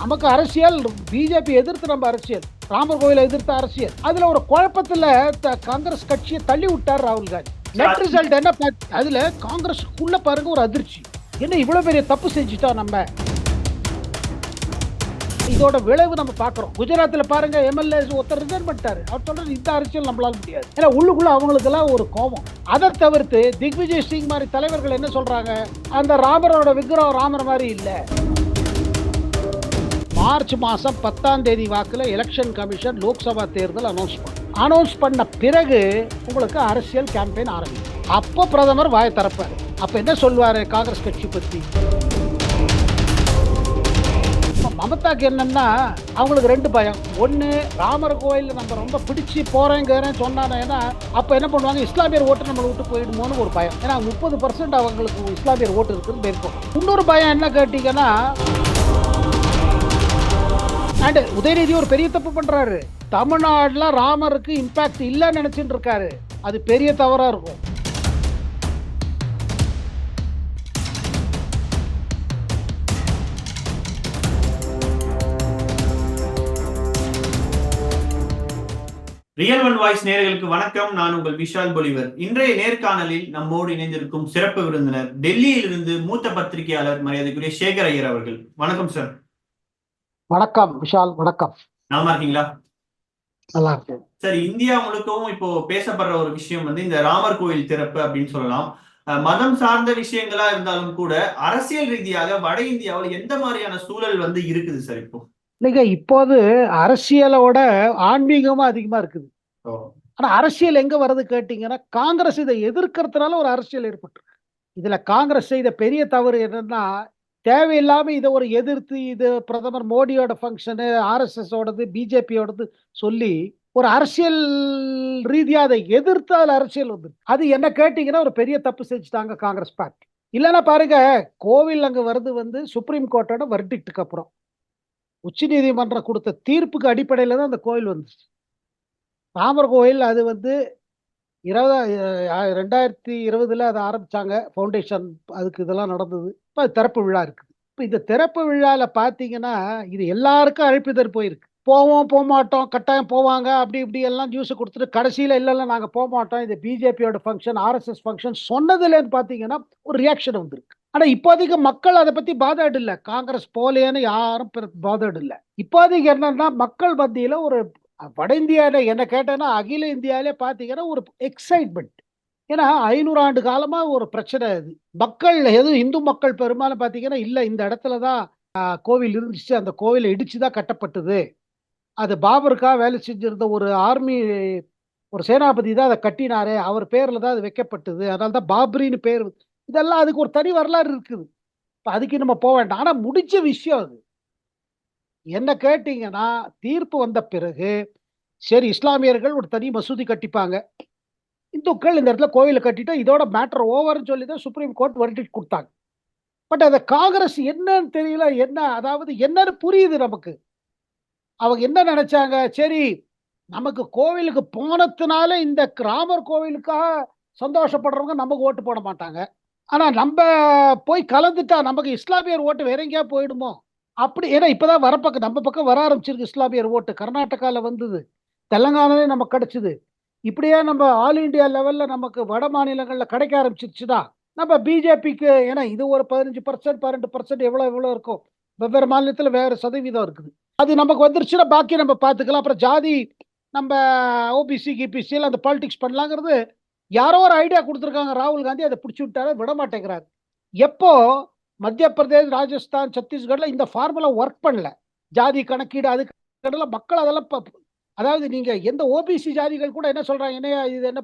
நமக்கு அரசியல் பிஜேபி எதிர்த்து நம்ம அரசியல், ராமர் கோயிலை எதிர்த்த அரசியல். அதுல ஒரு குழப்பத்துல காங்கிரஸ் கட்சியை தள்ளி விட்டார் ராகுல் காந்தி. நெட் ரிசல்ட் என்ன? அதுல காங்கிரஸுக்குள்ள பாருங்க ஒரு அதிர்ச்சி. என்ன இவ்வளவு பெரிய தப்பு செஞ்சுட்டோம் நம்ம. இதோட விளைவு நம்ம பாக்குறோம். குஜராத்ல பாருங்க, எம்எல்ஏ ஒருத்தர் ரிசைன் பண்ணிட்டாரு. அவர் சொல்றது இந்த அரசியல் நம்மளால முடியாது. ஏன்னா உள்ளுக்குள்ள அவங்களுக்கு எல்லாம் ஒரு கோபம். அதை தவிர்த்து திக்விஜய் சிங் மாதிரி தலைவர்கள் என்ன சொல்றாங்க, அந்த ராமரோட விக்கிரகம் ராமர் மாதிரி இல்ல. மார்ச் மாசம் 10ஆம் தேதி வாக்குல எலெக்ஷன் கமிஷன் லோக்சபா தேர்தல் அனௌன்ஸ் பண்ண பிறகு உங்களுக்கு அரசியல் கேம்பெயின் ஆரம்பிக்கும். அப்போ பிரதமர் வாயை திறப்பாரு. அப்ப என்ன சொல்வாரு காங்கிரஸ் கட்சி பத்தி? மமதாக்கு என்னன்னா, அவங்களுக்கு 2 பயம். ஒன்று, ராமர் கோயில் நம்ம ரொம்ப பிடிச்சி போறேங்கிறேன்னு சொன்னாங்கன்னா அப்ப என்ன பண்ணுவாங்க, இஸ்லாமியர் ஓட்டு நம்மளை விட்டு போயிடுமோன்னு ஒரு பயம். ஏன்னா 30% அவங்களுக்கு இஸ்லாமியர் ஓட்டு இருக்குன்னு இருக்கும். இன்னொரு பயம் என்ன கேட்டீங்கன்னா, அண்ட் உதயநிதி ஒரு பெரிய தப்பு பண்றாரு. தமிழ்நாடுல ராமருக்கு இம்பாக்ட் இல்லைன்னு நினைச்சிட்டு இருக்காரு. அது பெரிய தவறா இருக்கும். ரியல் ஒன் வாய்ஸ் நேயர்களுக்கு வணக்கம். நான் உங்கள் விஷால் பொலிவர். இன்றைய நேர்காணலில் நம்மோடு இணைந்திருக்கும் சிறப்பு விருந்தினர் டெல்லியில் இருந்து மூத்த பத்திரிகையாளர் மரியாதைக்குரிய சேகர் ஐயர் அவர்கள். வணக்கம் சார். வணக்கம் விஷால். வணக்கம். நல்லா இருக்கீங்களா? நல்லா இருக்கு சார். இந்தியா முழுக்கவும் இப்போ பேசப்படுற ஒரு விஷயம் இந்த ராமர் கோயில் திறப்பு அப்படின்னு சொல்லலாம். மதம் சார்ந்த விஷயங்களா இருந்தாலும் கூட அரசியல் ரீதியாக வட இந்தியாவில் எந்த மாதிரியான சூழல் இருக்குது சார் இப்போ? இல்லைங்க, இப்போது அரசியலோட ஆன்மீகமா அதிகமா இருக்குது. ஆனா அரசியல் எங்க வருது கேட்டீங்கன்னா, காங்கிரஸ் இதை எதிர்க்கிறதுனால ஒரு அரசியல் ஏற்பட்டு. இதுல காங்கிரஸ் செய்த பெரிய தவறு என்னன்னா, தேவையில்லாம இதை ஒரு எதிர்த்து, இது பிரதமர் மோடியோட ஃபங்க்ஷனு, ஆர்எஸ்எஸ் ஓடது, பிஜேபியோடது சொல்லி ஒரு அரசியல் ரீதியா அதை எதிர்த்து அதுல அரசியல் வந்து, அது என்ன கேட்டீங்கன்னா ஒரு பெரிய தப்பு செஞ்சுட்டாங்க காங்கிரஸ் பார்ட்டி. இல்லைன்னா பாருங்க, கோவில் அங்க வருது சுப்ரீம் கோர்ட்டோட வர்டிக்ட்டுக்கு அப்புறம் உச்ச நீதிமன்றம் கொடுத்த தீர்ப்புக்கு அடிப்படையில் தான் அந்த கோயில் வந்துச்சு. ராமர் கோயில் அது 2020 அதை ஆரம்பிச்சாங்க ஃபவுண்டேஷன். அதுக்கு இதெல்லாம் நடந்தது. இப்போ திறப்பு விழா இருக்குது. இப்போ இந்த திறப்பு விழாவில் பார்த்தீங்கன்னா, இது எல்லாருக்கும் அழைப்பிதழ் போயிருக்கு. போவோம், போக மாட்டோம், கட்டாயம் போவாங்க, அப்படி இப்படி எல்லாம் நியூஸை கொடுத்துட்டு கடைசியில் இல்லை நாங்கள் போக மாட்டோம், இது பிஜேபியோட ஃபங்க்ஷன், ஆர்எஸ்எஸ் ஃபங்க்ஷன் சொன்னதுலேன்னு பார்த்தீங்கன்னா ஒரு ரியாக்ஷன் வந்திருக்கு. ஆனா இப்போதைக்கு மக்கள் அதை பத்தி பாதர்டு இல்ல. காங்கிரஸ் போலேன்னு யாரும் பாதர்டு இல்ல. இப்போதைக்கு என்னன்னா, மக்கள் மத்தியில ஒரு வட இந்தியாவில என்ன கேட்டேன்னா, அகில இந்தியாவிலே பாத்தீங்கன்னா ஒரு எக்ஸைட்மெண்ட். ஏன்னா 500 ஆண்டு காலமா ஒரு பிரச்சனை இது. மக்கள் எதுவும் இந்து மக்கள் பெரும்பாலும் பாத்தீங்கன்னா, இல்ல இந்த இடத்துலதான் கோவில் இருந்துச்சு, அந்த கோவிலை இடிச்சுதான் கட்டப்பட்டது, அது பாபருக்கா வேலை செஞ்சிருந்த ஒரு ஆர்மி, ஒரு சேனாபதி தான் அதை கட்டினாரு, அவர் பேர்ல தான் அது வைக்கப்பட்டது, அதனால்தான் பாபரின்னு பேர். இதெல்லாம் அதுக்கு ஒரு தனி வரலாறு இருக்குது. அதுக்கு நம்ம போக வேண்டாம். ஆனா முடிச்ச விஷயம் அது. என்ன கேட்டீங்கன்னா, தீர்ப்பு வந்த பிறகு சரி, இஸ்லாமியர்கள் ஒரு தனி மசூதி கட்டிப்பாங்க, இந்துக்கள் இந்த இடத்துல கோயிலை கட்டிட்டா இதோட மேட்டர் ஓவர்னு சொல்லி தான் சுப்ரீம் கோர்ட் வெர்டிக்ட் கொடுத்தாங்க. பட் அதை காங்கிரஸ் என்னன்னு தெரியல. என்ன, அதாவது என்னன்னு புரியுது நமக்கு. அவங்க என்ன நினைச்சாங்க, சரி நமக்கு கோவிலுக்கு போனதுனால இந்த ராமர் கோவிலுக்காக சந்தோஷப்படுறவங்க நமக்கு ஓட்டு போட மாட்டாங்க, ஆனா நம்ம போய் கலந்துட்டா நமக்கு இஸ்லாமியர் ஓட்டு வேற எங்கேயா போயிடுமோ அப்படி. ஏன்னா இப்பதான் வரப்பக்கம் நம்ம பக்கம் வர ஆரம்பிச்சிருக்கு இஸ்லாமியர் ஓட்டு. கர்நாடகாவில் வந்தது, தெலங்கானாலே நமக்கு கிடைச்சது. இப்படியே நம்ம ஆல் இண்டியா லெவல்ல நமக்கு வட மாநிலங்கள்ல கிடைக்க ஆரம்பிச்சிருச்சுன்னா நம்ம பிஜேபிக்கு, ஏன்னா இது ஒரு 15%, 12% எவ்வளவு இருக்கும், வெவ்வேறு மாநிலத்தில் வேற சதவீதம் இருக்குது. அது நமக்கு வந்துருச்சுன்னா பாக்கி நம்ம பார்த்துக்கலாம். அப்புறம் ஜாதி, நம்ம ஓபிசி கிபிசி அந்த பாலிடிக்ஸ் பண்ணலாங்கிறது யாரோ ஒரு ஐடியா கொடுத்துருக்காங்க. ராகுல் காந்தி அதை பிடிச்சி விட்டாரு, விட மாட்டேங்கிறாரு. எப்போ மத்திய பிரதேஷ், ராஜஸ்தான், சத்தீஸ்கர்ல இந்த ஃபார்முலா ஒர்க் பண்ணல, ஜாதி கணக்கீடு அதுக்கு மக்கள் அதெல்லாம் அதாவது நீங்க எந்த ஓபிசி ஜாதிகள் கூட என்ன சொல்றாங்க, என்ன இது என்ன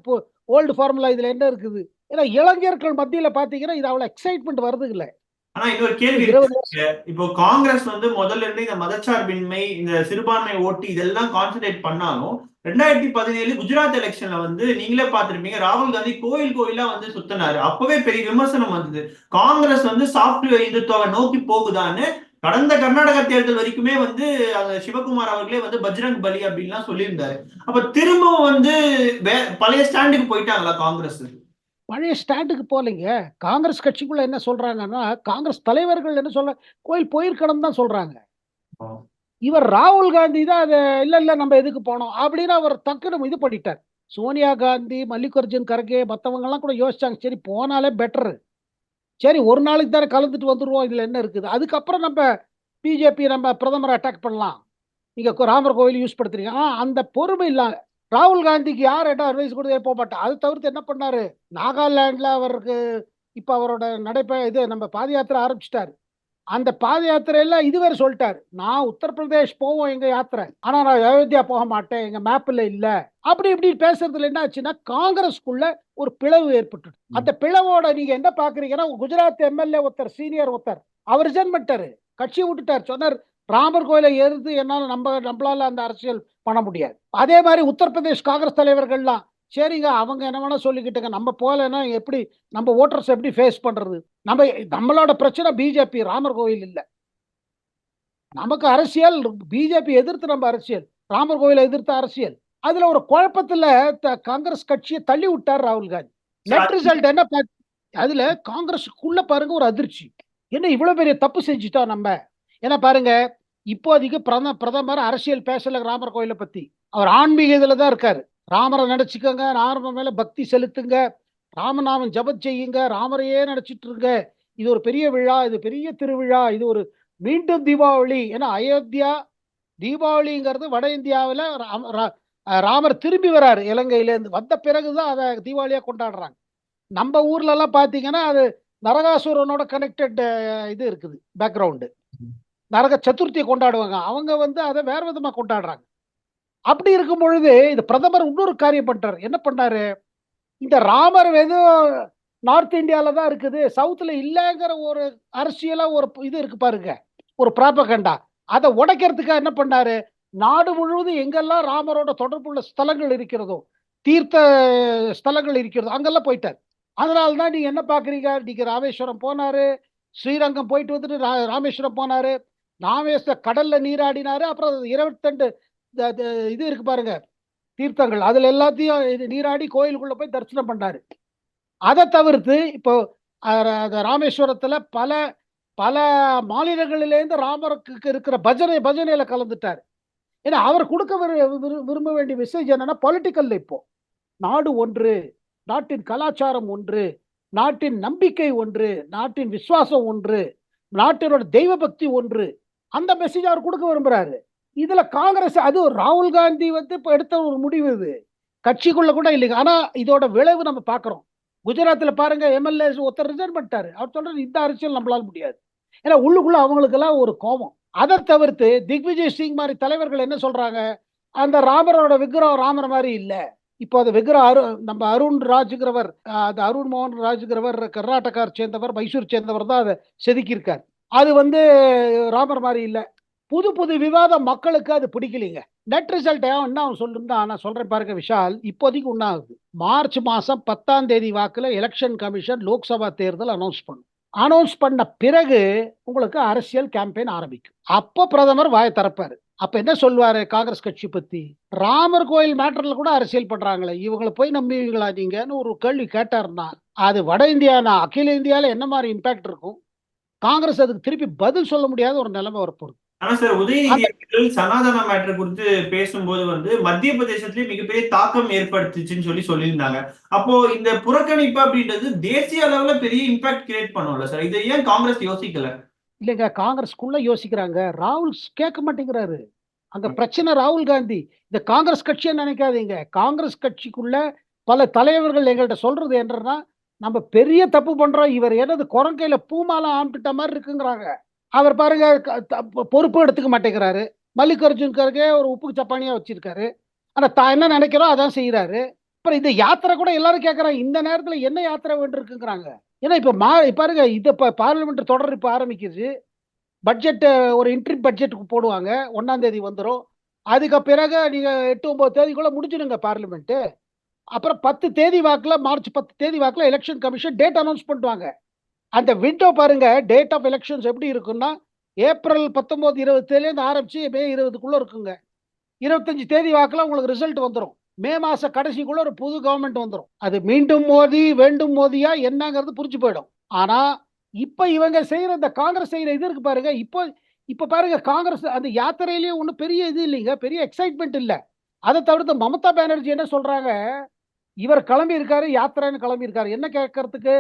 ஓல்டு ஃபார்முலா, இதுல என்ன இருக்குது. ஏன்னா இளைஞர்கள் மத்தியில பாத்தீங்கன்னா இது அவ்வளவு எக்ஸைட்மெண்ட் வருது இல்ல. ஆனா இன்னொரு கேள்வி இருக்கு. இப்போ காங்கிரஸ் முதல்ல இருந்து இந்த மதச்சார்பின்மை, இந்த சிறுபான்மை ஓட்டு இதெல்லாம் கான்சென்ட்ரேட் பண்ணாலும் 2017 குஜராத் எலெக்ஷன்ல நீங்களே பார்த்திருப்பீங்க, ராகுல் காந்தி கோயில் கோயிலா சுத்தினாரு. அப்பவே பெரிய விமர்சனம் வந்தது, காங்கிரஸ் சாஃப்ட்வேர் இந்துத்துவ நோக்கி போகுதான்னு. கடந்த கர்நாடக தேர்தல் வரைக்குமே சிவகுமார் அவர்களே பஜ்ரங் பலி அப்படின்லாம் சொல்லியிருந்தாரு. அப்ப திரும்பவும் பழைய ஸ்டாண்டுக்கு போயிட்டாங்களா காங்கிரஸ்? பழைய ஸ்டாண்டுக்கு போலீங்க. காங்கிரஸ் கட்சிக்குள்ள என்ன சொல்றாங்கன்னா, காங்கிரஸ் தலைவர்கள் என்ன சொல்ற, கோயில் போயிருக்கணும் தான் சொல்றாங்க. இவர் ராகுல் காந்தி தான் அதை இல்ல நம்ம எதுக்கு போனோம் அப்படின்னு அவர் டக்குன்னு இது பண்ணிட்டார். சோனியா காந்தி, மல்லிகார்ஜுன் கர்கே, மற்றவங்க எல்லாம் கூட யோசிச்சாங்க, சரி போனாலே பெட்டர், சரி ஒரு நாளைக்கு தானே கலந்துட்டு வந்துருவோம், இதுல என்ன இருக்குது, அதுக்கப்புறம் நம்ம பிஜேபி நம்ம பிரதமரை அட்டாக் பண்ணலாம், நீங்க ராமர் கோவில் யூஸ் படுத்துறீங்க. அந்த பொறுமை இல்ல. ராகுல் காந்திக்கு யார் என்ன அட்வைஸ் கொடுத்தே போக மாட்டேன். அது தவிர்த்து என்ன பண்ணாரு, நாகாலாந்துல அவருக்கு இப்ப அவரோட இது நம்ம பாத யாத்திரை ஆரம்பிச்சிட்டாரு. அந்த பாத யாத்திரையில இதுவரை சொல்லிட்டாரு, நான் உத்தரப்பிரதேஷ் போவோம் எங்க யாத்திரை, ஆனா நான் அயோத்தியா போக மாட்டேன், எங்க மேப்ல இல்ல. அப்படி இப்படி பேசுறதுல என்ன ஆச்சுன்னா காங்கிரஸ்க்குள்ள ஒரு பிளவு ஏற்பட்டு, அந்த பிளவோட நீங்க என்ன பாக்குறீங்கன்னா, குஜராத் எம்எல்ஏ ஒருத்தர், சீனியர் ஒருத்தர், அவர் ரிசைன் பண்ணிட்டாரு, கட்சியை விட்டுட்டார். சொன்னார் ராமர் கோயிலை எதிர்த்து என்னால நம்மளால அந்த அரசியல் பண்ண முடியாது. அதே மாதிரி உத்தரப்பிரதேஷ் காங்கிரஸ் தலைவர்கள்லாம் சரிங்க அவங்க என்ன வேணா சொல்லிக்கிட்டுங்க, நம்ம போகலன்னா எப்படி நம்ம ஓட்டர்ஸ் எப்படி ஃபேஸ் பண்றது, நம்மளோட பிரச்சனை பிஜேபி, ராமர் கோவில் இல்ல, நமக்கு அரசியல் பிஜேபி எதிர்த்து நம்ம அரசியல், ராமர் கோயிலை எதிர்த்து அரசியல். அதுல ஒரு குழப்பத்துல காங்கிரஸ் கட்சியை தள்ளி விட்டார் ராகுல் காந்தி. நெட் ரிசல்ட் என்ன, அதுல காங்கிரஸுக்குள்ள பாருங்க ஒரு அதிர்ச்சி, என்ன இவ்வளவு பெரிய தப்பு செஞ்சுட்டோம் நம்ம. ஏன்னா பாருங்க, இப்போதைக்கு பிரதமர் அரசியல் பேசல ராமர் கோயிலை பத்தி, அவர் ஆன்மீக இதுல தான் இருக்காரு. ராமரை நினைச்சுக்கோங்க, ராமர் மேல பக்தி செலுத்துங்க, ராமநாமம் ஜபம் செய்யுங்க, ராமரையே நினைச்சிட்டு இருங்க, இது ஒரு பெரிய விழா, இது பெரிய திருவிழா, இது ஒரு மீண்டும் தீபாவளி. ஏன்னா அயோத்தியா தீபாவளிங்கிறது வட இந்தியாவில் ராமர் திரும்பி வராரு இலங்கையிலேருந்து வந்த பிறகுதான் அதை தீபாவளியா கொண்டாடுறாங்க. நம்ம ஊர்ல எல்லாம் பாத்தீங்கன்னா அது நரகாசுரனோட கனெக்டட் இது இருக்குது, பேக்ரவுண்டு, நரக சதுர்த்தியை கொண்டாடுவாங்க, அவங்க அதை வேற விதமா கொண்டாடுறாங்க. அப்படி இருக்கும் பொழுது இந்த பிரதமர் இன்னொரு காரியம் பண்றாரு. என்ன பண்ணாரு, இந்த ராமர் எதுவும் நார்த் இந்தியால தான் இருக்குது, சவுத்துல இல்லைங்கிற ஒரு அரசியலா ஒரு இது இருக்கு பாருங்க, ஒரு ப்ராபகண்டா, அதை உடைக்கிறதுக்காக என்ன பண்ணாரு, நாடு முழுவதும் எங்கெல்லாம் ராமரோட தொடர்புள்ள ஸ்தலங்கள் இருக்கிறதோ, தீர்த்த ஸ்தலங்கள் இருக்கிறதோ அங்கெல்லாம் போயிட்டார். அதனால்தான் நீங்க என்ன பாக்குறீங்க, நீங்க ராமேஸ்வரம் போனாரு, ஸ்ரீரங்கம் போயிட்டு வந்துட்டு ராமேஸ்வரம் போனாரு, ராமேஸ்வர கடல்ல நீராடினாரு, அப்புறம் 22 இது இருக்கு பாருங்க தீர்த்தங்கள், அதுல எல்லாத்தையும் நீராடி கோயிலுக்குள்ள போய் தரிசனம் பண்ணாரு. அதை தவிர்த்து இப்போ ராமேஸ்வரத்துல பல பல மாநிலங்களிலேருந்து ராமருக்கு இருக்கிற பஜனையில கலந்துட்டார். ஏன்னா அவர் கொடுக்க விரும்ப வேண்டிய மெசேஜ் என்னன்னா, பொலிட்டிக்கல், இப்போ நாடு ஒன்று, நாட்டின் கலாச்சாரம் ஒன்று, நாட்டின் நம்பிக்கை ஒன்று, நாட்டின் விசுவாசம் ஒன்று, நாட்டினோட தெய்வ பக்தி ஒன்று, அந்த மெசேஜ் அவர் கொடுக்க விரும்புறாரு. இதுல காங்கிரஸ், அது ராகுல் காந்தி இப்ப எடுத்த ஒரு முடிவு, இது கட்சிக்குள்ள கூட இல்லைங்க. ஆனா இதோட விளைவு நம்ம பாக்குறோம். குஜராத்ல பாருங்க, எம்எல்ஏ ஒருத்தர் ரிசைன் பண்ணிட்டாரு, அவர் சொல்றது இந்த அரசியல் நம்மளால முடியாது, ஏன்னா உள்ளுக்குள்ள அவங்களுக்கு எல்லாம் ஒரு கோபம். அதை தவிர்த்து திக்விஜய் சிங் மாதிரி தலைவர்கள் என்ன சொல்றாங்க, அந்த ராமரோட விக்கிரகம் ராமர் மாதிரி இல்ல, இப்போ அது விக்கிரகம் நம்ம அருண் ராஜ்கிறவர், அது அருண் மோகன் ராஜ்கிறவர் கர்நாடகார் சேர்ந்தவர், மைசூர் சேர்ந்தவர் தான் அதை செதுக்கியிருக்கார், அது ராமர் மாதிரி இல்ல. புது புது விவாதம் மக்களுக்கு அது பிடிக்கலீங்க. நெட் ரிசல்ட் என்ன சொல்லுன்னு நான் சொல்றேன் பாருங்க விஷால், இப்போதைக்கு உண்ணாகுது. மார்ச் மாசம் 10ஆம் தேதி வாக்குல எலெக்ஷன் கமிஷன் லோக்சபா தேர்தல் அனௌன்ஸ் பண்ண பிறகு உங்களுக்கு அரசியல் கேம்பெயின் ஆரம்பிக்கும். அப்போ பிரதமர் வாயை திறப்பாரு. அப்ப என்ன சொல்லுவாரு காங்கிரஸ் கட்சி பத்தி, ராமர் கோயில் மேட்டர்ல கூட அரசியல் பண்றாங்களே, இவங்களை போய் நம்புவீங்களா நீங்கன்னு ஒரு கேள்வி கேட்டாருன்னா, அது வட இந்தியானா அகில இந்தியால என்ன மாதிரி இம்பாக்ட் இருக்கும், காங்கிரஸ் அதுக்கு திருப்பி பதில் சொல்ல முடியாத ஒரு நிலைமை வரப்போகுது. ஆனா சார், உதயநிதி அவர்கள் சனாதன மேட்டர் குறித்து பேசும்போது மத்திய பிரதேசத்திலேயே மிகப்பெரிய தாக்கம் ஏற்படுத்துச்சுன்னு சொல்லியிருந்தாங்க. அப்போ இந்த புறக்கணிப்பு அப்படின்றது தேசிய அளவுல பெரிய இம்பாக்ட் கிரியேட் பண்ணும்ல சார், இதை ஏன் காங்கிரஸ் யோசிக்கல? இல்லைங்க, காங்கிரஸ்க்குள்ள யோசிக்கிறாங்க, ராகுல் கேட்க மாட்டேங்கிறாரு. அங்க பிரச்சனை ராகுல் காந்தி, இந்த காங்கிரஸ் கட்சியை நினைக்காதீங்க. காங்கிரஸ் கட்சிக்குள்ள பல தலைவர்கள் எங்கள்கிட்ட சொல்றது என்னன்னா, நம்ம பெரிய தப்பு பண்றோம், இவர் என்னது குரங்கையில பூமாலாம் ஆம்பிட்ட மாதிரி இருக்குங்கிறாங்க. அவர் பாருங்க பொறுப்பு எடுத்துக்க மாட்டேங்கிறாரு. மல்லிகார்ஜுன் கர்கே ஒரு உப்புக்கு சப்பானியா வச்சிருக்காரு, ஆனா தான் என்ன நினைக்கிறோம் அதான் செய்யறாரு. அப்புறம் இந்த யாத்திரை கூட எல்லாரும் கேட்கறாங்க, இந்த நேரத்துல என்ன யாத்திரை வேண்டியிருக்குங்கிறாங்க. ஏன்னா இப்ப பாருங்க, இது பார்லிமெண்ட் தொடர் இப்ப ஆரம்பிக்குது, பட்ஜெட் ஒரு இன்ட்ரி பட்ஜெட்டுக்கு போடுவாங்க, 1ஆம் தேதி வந்துடும், அதுக்கு பிறகு நீங்க 8-9 தேதிக்குள்ள முடிஞ்சிடுங்க பார்லிமெண்ட். அப்புறம் 10 தேதி வாக்குல, மார்ச் 10 தேதி வாக்குல எலெக்ஷன் கமிஷன் டேட் அனௌன்ஸ் பண்ணுவாங்க. அந்த விண்டோ பாருங்க, டேட் ஆஃப் எலெக்ஷன்ஸ் எப்படி இருக்குன்னா, ஏப்ரல் 19, 20 ஆரம்பிச்சு மே 20க்குள்ள இருக்குங்க. 25 தேதி வாக்குல உங்களுக்கு ரிசல்ட் வந்துடும். மே மாச கடைசிக்குள்ள ஒரு புது கவர்மெண்ட் வந்துடும். அது மீண்டும் மோடி வேண்டும் மோடியா என்னங்கிறது புரிஞ்சு போயிடும். ஆனா இப்ப இவங்க செய்யற இந்த காங்கிரஸ் செய்யற இது இருக்கு பாருங்க, இப்போ இப்ப பாருங்க காங்கிரஸ் அந்த யாத்திரையிலேயே ஒன்றும் பெரிய இது இல்லைங்க, பெரிய எக்ஸைட்மெண்ட் இல்ல. அதை தவிர்த்து மமதா பானர்ஜி என்ன சொல்றாங்க, இவர் கிளம்பி இருக்காரு, யாத்திரைன்னு கிளம்பி இருக்காரு, என்ன கேட்கறதுக்கு,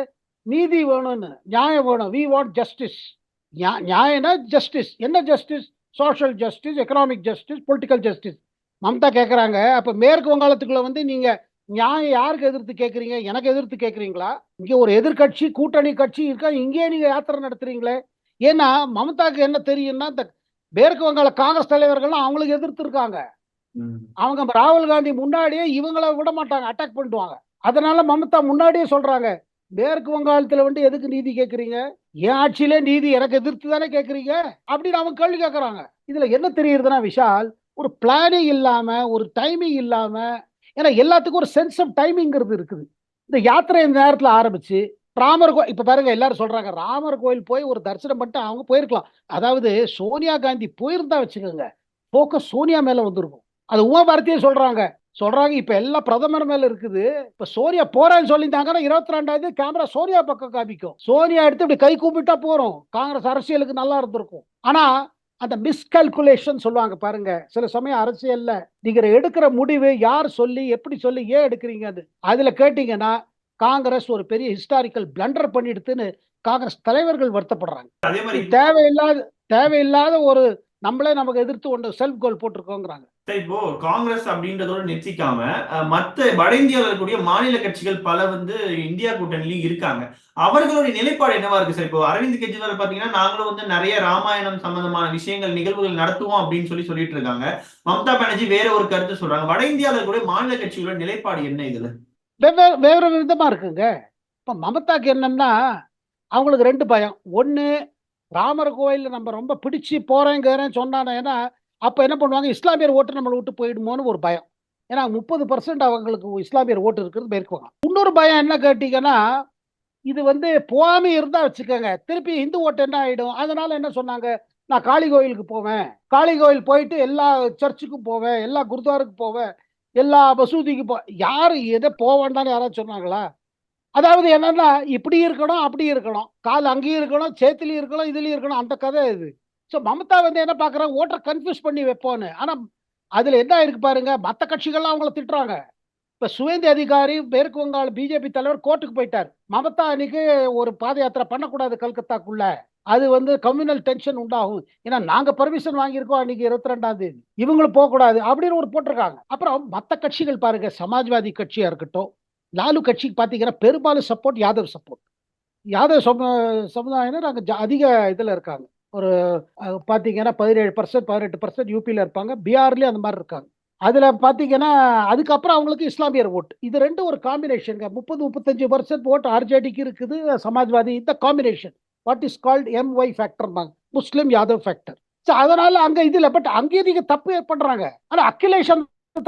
நீதி வேணும்னு, நியாயம் வேணும், வி வாண்ட் ஜஸ்டிஸ். நியாயம்னா ஜஸ்டிஸ், என்ன justice, social justice, economic justice, political justice. Mamata கேட்கறாங்க. அப்ப மேற்கு வங்காளத்துக்குள்ள வந்து நீங்க நியாயம் யாருக்கு எதிர்த்து கேட்கறீங்க, எனக்கு எதிர்த்து கேட்கறீங்களா? இங்க ஒரு எதிர்கட்சி கூட்டணி கட்சி இருக்கா, இங்கேயே நீங்க யாத்திரை நடத்துறீங்களே. ஏன்னா மம்தாக்கு என்ன தெரியும்னா, இந்த மேற்கு வங்காள காங்கிரஸ் தலைவர்கள்லாம் அவங்களுக்கு எதிர்த்து இருக்காங்க. அவங்க ராகுல் காந்தி முன்னாடியே இவங்களை விட மாட்டாங்க, அட்டாக் பண்ணிடுவாங்க. அதனால மம்தா முன்னாடியே சொல்றாங்க, மேற்கு வங்காளத்துல வந்து எதுக்கு நீதி கேட்கறீங்க, என் ஆட்சியிலே நீதி எனக்கு எதிர்த்து தானே கேட்கறீங்க அப்படின்னு அவங்க கேள்வி கேட்கறாங்க. இதுல என்ன தெரியுதுன்னா விஷால், ஒரு பிளானிங் இல்லாம, ஒரு டைமிங் இல்லாம, ஏன்னா எல்லாத்துக்கும் ஒரு சென்ஸ் ஆஃப் டைமிங்கிறது இருக்குது. இந்த யாத்திரை இந்த நேரத்துல ஆரம்பிச்சு ராமர் கோயில், இப்ப பாருங்க எல்லாரும் சொல்றாங்க ராமர் கோயில் போய் ஒரு தரிசனம் பண்ணிட்டு அவங்க போயிருக்கலாம். அதாவது சோனியா காந்தி போயிருந்தா வச்சுக்கோங்க, போக்கஸ் சோனியா மேல வந்திருக்கும். அது உமா பாரதியே சொல்றாங்க. இப்ப எல்லாம் பிரதமர் மேல இருக்குது. இப்ப சோனியா போறேன்னு சொல்லியிருந்தாங்கன்னா 22ஆம் கேமரா சோனியா பக்கம் காமிக்கும். சோனியா எடுத்து இப்படி கை கூப்பிட்டா போறோம், காங்கிரஸ் அரசியலுக்கு நல்லா இருந்திருக்கும். ஆனா அந்த மிஸ்கால்குலேஷன் சொல்லுவாங்க பாருங்க, சில சமயம் அரசியல்ல நீங்க எடுக்கிற முடிவு யார் சொல்லி எப்படி சொல்லி ஏன் எடுக்கிறீங்க, அதுல கேட்டீங்கன்னா காங்கிரஸ் ஒரு பெரிய ஹிஸ்டாரிக்கல் பிளண்டர் பண்ணிடுதுன்னு காங்கிரஸ் தலைவர்கள் வருத்தப்படுறாங்க. அதே மாதிரி தேவையில்லாத ஒரு நம்மளே நமக்கு எதிர்த்து ஒன்று செல்ஃப் கோல் போட்டிருக்கோங்கிறாங்க. இப்போ காங்கிரஸ் அப்படின்றதோட நிறுத்திக்காம மத்த வட இந்தியாவில் இருக்கக்கூடிய மாநில கட்சிகள் பல வந்து இந்தியா கூட்டணியிலும் இருக்காங்க. அவர்களுடைய நிலைப்பாடு என்னவா இருக்கு சார்? இப்போ அரவிந்த் கெஜ்ரிவால் பாத்தீங்கன்னா நாங்களும் வந்து நிறைய ராமாயணம் சம்பந்தமான விஷயங்கள் நிகழ்வுகள் நடத்துவோம் அப்படின்னு சொல்லிட்டு இருக்காங்க. மம்தா பானர்ஜி வேற ஒரு கருத்து சொல்றாங்க. வட இந்தியாவில் இருக்கக்கூடிய மாநில கட்சிகளோட நிலைப்பாடு என்ன இதுல? வேற விதமா இருக்குங்க. இப்ப மமதாக்கு என்னன்னா, அவங்களுக்கு 2 பயம். ஒண்ணு, ராமர் கோயில் நம்ம ரொம்ப பிடிச்சு போறேங்கிறேன்னு சொன்னானேன்னா, அப்ப என்ன பண்ணுவாங்க, இஸ்லாமியர் ஓட்டு நம்மளை விட்டு போயிடுமோன்னு ஒரு பயம். ஏன்னா 30% அவங்களுக்கு இஸ்லாமியர் ஓட்டு இருக்கிறது மேற்குவாங்க. இன்னொரு பயம் என்ன கேட்டீங்கன்னா, இது வந்து போகாம இருந்தா வச்சுக்கோங்க, திருப்பி இந்து ஓட்டு என்ன ஆயிடும். அதனால என்ன சொன்னாங்க, நான் காளி கோயிலுக்கு போவேன், காளி கோயில் போயிட்டு எல்லா சர்ச்சுக்கும் போவேன், எல்லா குருத்வாருக்கு போவேன், எல்லா மசூதிக்கு யாரு எதை போவேன்டான்னு யாராவது சொன்னாங்களா? அதாவது என்னன்னா, இப்படி இருக்கணும், அப்படி இருக்கணும், கால் அங்கேயும் இருக்கணும், சேத்துலயும் இருக்கணும், இதுலயும் இருக்கணும், அந்த கதை இது. ஸோ மமதா வந்து என்ன பார்க்குறாங்க, ஓட்டரை கன்ஃபியூஸ் பண்ணி வைப்போன்னு. ஆனால் அதில் என்ன இருக்கு பாருங்க, மற்ற கட்சிகள்லாம் அவங்கள திட்டுறாங்க. இப்போ சுவேந்தி அதிகாரி மேற்கு வங்காள பிஜேபி தலைவர் கோர்ட்டுக்கு போயிட்டார். மமதா அன்னைக்கு ஒரு பாத யாத்திரை பண்ணக்கூடாது கல்கத்தாக்குள்ள, அது வந்து கம்யூனல் டென்ஷன் உண்டாகும், ஏன்னா நாங்க பர்மிஷன் வாங்கியிருக்கோம் அன்னைக்கு 22ஆம் தேதி, இவங்களும் போகக்கூடாது அப்படின்னு ஒரு போட்டிருக்காங்க. அப்புறம் மற்ற கட்சிகள் பாருங்க, சமாஜ்வாதி கட்சியா இருக்கட்டும், லாலு கட்சிக்கு பார்த்தீங்கன்னா பெரும்பாலும் சப்போர்ட் யாதவ் சப்போர்ட். யாதவ் சமுதாயினர் அங்கே அதிக இதில் இருக்காங்க. ஒரு பார்த்தீங்கன்னா 17% 18% யூபியில் இருப்பாங்க, பீகார்லேயும் அந்த மாதிரி இருக்காங்க. அதில் பார்த்தீங்கன்னா அதுக்கப்புறம் அவங்களுக்கு இஸ்லாமியர் ஓட்டு. இது ரெண்டும் ஒரு காம்பினேஷனுங்க. 30-35% ஓட்டு ஆர்ஜேடிக்கு இருக்குது, சமாஜ்வாதி, இந்த combination what is called MY factor, Muslim Yadav factor. So அதனால அங்கே இதில் பட் அங்கேயும் நீங்கள் தப்பு பண்ணுறாங்க. ஆனால் அகிலேஷ்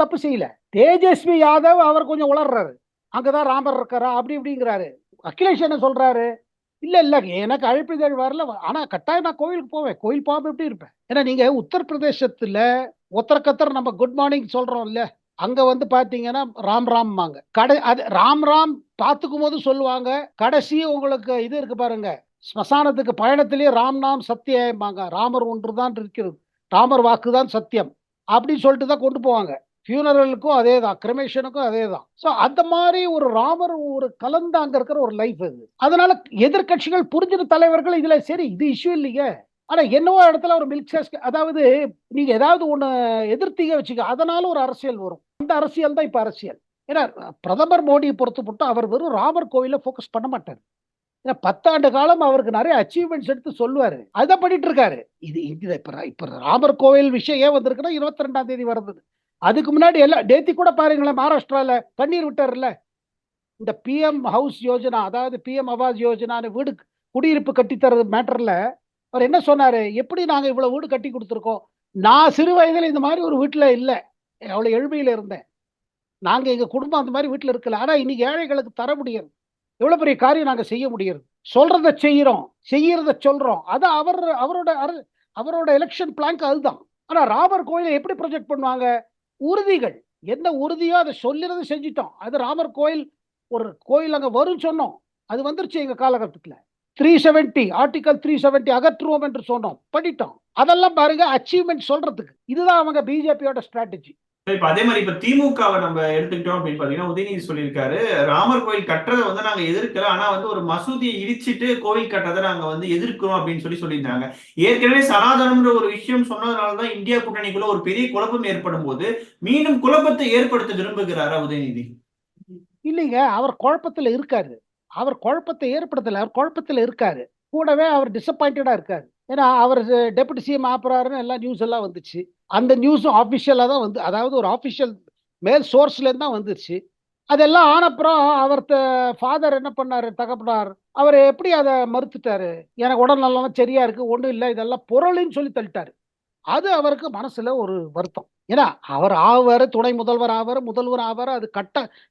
தப்பு செய்யல. தேஜஸ்வி யாதவ் அவர் கொஞ்சம் உளர்றாரு, அங்கதான் ராமர் இருக்காரா அப்படி இப்படிங்கிறாரு. அகிலேஷ் என்ன சொல்றாரு, இல்ல இல்ல எனக்கு அழைப்பிதழ் வரல, ஆனா கட்டாயம் நான் கோயிலுக்கு போவேன், கோயில் போகாம எப்படி இருப்பேன். ஏன்னா நீங்க உத்தரப்பிரதேசத்துல ஒத்தரக்கத்தர் நம்ம குட் மார்னிங் சொல்றோம் இல்ல, அங்க வந்து பாத்தீங்கன்னா ராம் ராம் அது ராம் ராம் பாத்துக்கும் போது சொல்லுவாங்க. கடைசி உங்களுக்கு இது இருக்கு பாருங்க, ஸ்மசானத்துக்கு பயணத்திலேயே ராம் நாம் சத்தியமாங்க, ராமர் ஒன்றுதான் இருக்கிறது, ராமர் வாக்குதான் சத்தியம் அப்படின்னு சொல்லிட்டு தான் கொண்டு போவாங்க. ஃபியூனரலுக்கும் அதே தான், கிரிமேஷனுக்கும் அதே தான். ஸோ அந்த மாதிரி ஒரு ராமர் ஒரு கலந்து அங்க இருக்கிற ஒரு லைஃப் இது. அதனால எதிர்கட்சிகள் புரிஞ்சின தலைவர்கள் இதுல சரி இது இஷ்யூ இல்லைங்க, ஆனா என்னவோ இடத்துல ஒரு மில்க் ஷேக், அதாவது நீங்க ஏதாவது ஒண்ணு எதிர்த்தீங்க வச்சுக்க, அதனால ஒரு அரசியல் வரும். அந்த அரசியல் தான் இப்ப அரசியல். ஏன்னா பிரதமர் மோடியை பொறுத்து மட்டும் அவர் வெறும் ராமர் கோயில போக்கஸ் பண்ண மாட்டார். ஏன்னா 10 ஆண்டு காலம் அவருக்கு நிறைய அச்சீவ்மெண்ட்ஸ் எடுத்து சொல்லுவாரு, அதுதான் பண்ணிட்டு இருக்காரு. இது இப்ப ராமர் கோவில் விஷயம் ஏன் வந்திருக்குன்னா 22ஆம் தேதி வருது. அதுக்கு முன்னாடி எல்லாம் நேத்தி கூட பாருங்களேன், மகாராஷ்டிரால தண்ணீர் விட்டார்ல, இந்த PM ஹவுஸ் யோஜனா, அதாவது PM ஆவாஸ் யோஜனான்னு வீடு குடியிருப்பு கட்டித்தரது மேட்டர்ல அவர் என்ன சொன்னாரு, எப்படி நாங்க இவ்வளவு வீடு கட்டி கொடுத்துருக்கோம், நான் சிறு வயதுல இந்த மாதிரி ஒரு வீட்டுல இல்லை, அவ்வளவு எழுமையில இருந்தேன், நாங்க எங்க குடும்பம் அந்த மாதிரி வீட்டுல இருக்கல, ஆனா இன்னைக்கு ஏழைகளுக்கு தர முடியாது, எவ்வளவு பெரிய காரியம் நாங்க செய்ய முடியாது, சொல்றத செய்யறோம், செய்யறத சொல்றோம். அது அவரோட எலெக்ஷன் பிளான்க்கு அதுதான். ஆனா ராமர் கோயிலை எப்படி ப்ரொஜெக்ட் பண்ணுவாங்க, உறுதிகள் என்ன உறுதியோ அதை சொல்லிறது செஞ்சிட்டோம். அது ராமர் கோயில், ஒரு கோயில் அங்க வரும் சொன்னோம், அது வந்துருச்சு எங்க காலகட்டத்தில். 370 ஆர்டிகல் 370 அகற்றுவோம் என்று சொன்னோம், பண்ணிட்டோம். அதெல்லாம் பாருங்க அச்சீவ்மெண்ட் சொல்றதுக்கு. இதுதான் அவங்க பிஜேபியோட ஸ்ட்ராட்டஜி. இப்ப அதே மாதிரி இப்ப திமுகவை நம்ம எடுத்துக்கிட்டோம் அப்படின்னு பாத்தீங்கன்னா உதயநிதி சொல்லியிருக்காரு, ராமர் கோயில் கட்டுறதை வந்து நாங்க எதிர்க்கல, ஆனா வந்து ஒரு மசூதியை இடிச்சிட்டு கோவில் கட்டுறதை நாங்க வந்து எதிர்க்கிறோம் அப்படின்னு சொல்லியிருந்தாங்க. ஏற்கனவே சனாதனம்ன்ற ஒரு விஷயம் சொன்னதுனாலதான் இந்தியா கூட்டணிக்குள்ள ஒரு பெரிய குழப்பம் ஏற்படும் போது மீண்டும் குழப்பத்தை ஏற்படுத்த விரும்புகிறாரா உதயநிதி? இல்லைங்க, அவர் குழப்பத்துல இருக்காரு. அவர் குழப்பத்தை ஏற்படுத்தல, அவர் குழப்பத்துல இருக்காரு. கூடவே அவர் டிசப்பாயிண்டடா இருக்காரு. ஏன்னா அவர் டெபுட்டி சிஎம் ஆப்புறாருன்னு எல்லா நியூஸ் எல்லாம் வந்துச்சு. அந்த நியூஸும் ஆஃபிஷியலா தான் வந்து, அதாவது ஒரு ஆஃபிஷியல் மேல் சோர்ஸ்ல இருந்து தான் வந்துச்சு. அதெல்லாம் ஆனப்புறம் அவர் ஃபாதர் என்ன பண்ணாரு, தகப்பனார் அவர் எப்படி அதை மறுத்துட்டாரு. எனக்கு உடல் நலம் சரியா இருக்கு, ஒண்ணும் இல்லை, இதெல்லாம் புரளின்னு சொல்லி தள்ளிட்டாரு. அது அவருக்கு மனசுல ஒரு வருத்தம். ஏன்னா அவர் ஆவாரு, துணை முதல்வர் ஆவாரு, முதல்வர் ஆவாரு, அது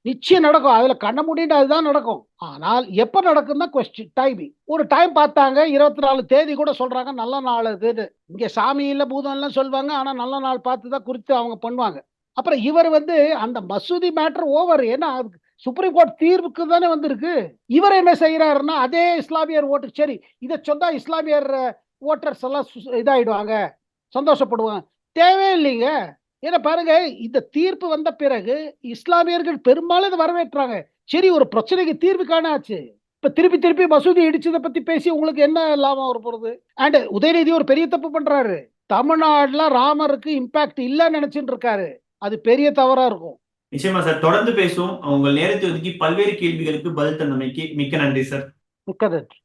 நிச்சயம் நடக்கும். அதுல கண்ண மூடிட்டு அதுதான் நடக்கும். ஆனால் எப்ப நடக்கும் தான் கொஸ்டின். டைமிங் ஒரு டைம் பார்த்தாங்க, 24 தேதி கூட சொல்றாங்க நல்ல நாள் அது. இங்க சாமி இல்ல பூதம் எல்லாம் சொல்லுவாங்க, ஆனா நல்ல நாள் பார்த்து தான் குறித்து அவங்க பண்ணுவாங்க. அப்புறம் இவர் வந்து அந்த மசூதி மேட்டர் ஓவர். ஏன்னா சுப்ரீம் கோர்ட் தீர்வுக்கு தானே வந்திருக்கு. இவர் என்ன செய்யறாருன்னா அதே இஸ்லாமியர் ஓட்டு, சரி இதை சொன்னா இஸ்லாமியர் ஓட்டர்ஸ் எல்லாம் இதாயிடுவாங்க, சந்தோஷப்படுவாங்க. தேவையில்லைங்க. ஏன்னா பாருங்க, இந்த தீர்ப்பு வந்த பிறகு இஸ்லாமியர்கள் பெரும்பாலும் இதை வரவேற்றாங்க. சரி, ஒரு பிரச்சனைக்கு தீர்வு காண ஆச்சு. இப்ப திருப்பி திருப்பி மசூதி இடிச்சதை பத்தி பேசி உங்களுக்கு என்ன லாபம் வர போறது? அண்ட் உதயநிதி ஒரு பெரிய தப்பு பண்றாரு. தமிழ்நாடுல ராமருக்கு இம்பாக்ட் இல்லைன்னு நினைச்சுட்டு இருக்காரு. அது பெரிய தவறா இருக்கும். நிச்சயமா சார், தொடர்ந்து பேசுவோம். உங்கள் நேரத்தை ஒதுக்கி பல்வேறு கேள்விகளுக்கு பதில் தந்தமைக்கு மிக்க நன்றி சார். மிக்க நன்றி.